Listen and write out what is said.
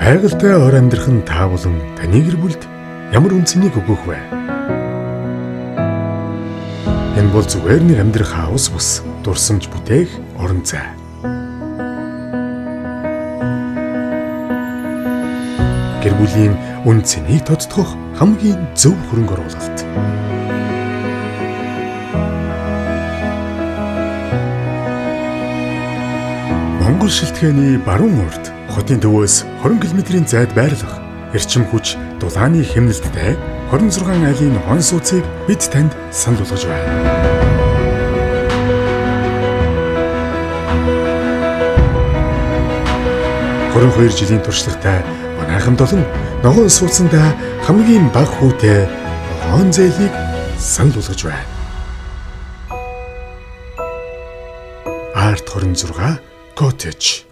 Хайгалтай ор амьдрах нь та болон таны гэр бүлд ямар үнцнийг өгөх вэ? Энэ бол зүгээр нэг амьдрах хаус бус, дурсамж бүтээх орон зай. Гэр бүлийн үнцнийг тодтогох хамгийн зөв хөрөнгө оруулалт. Монгол шилтгэний баруун урд хотын төвөөс 20 км-ийн зайд байрлах эрчим хүч дулааны хэмнэлттэй 26 айлын хон сууцыг бид танд санал болгож байна. Хорин 2 жилийн туршлагатай манайхан долон ногоон сууцандаа хамгийн бага хүүтэй ногоон зээлийг санал болгож байна. Арт 26 Cottage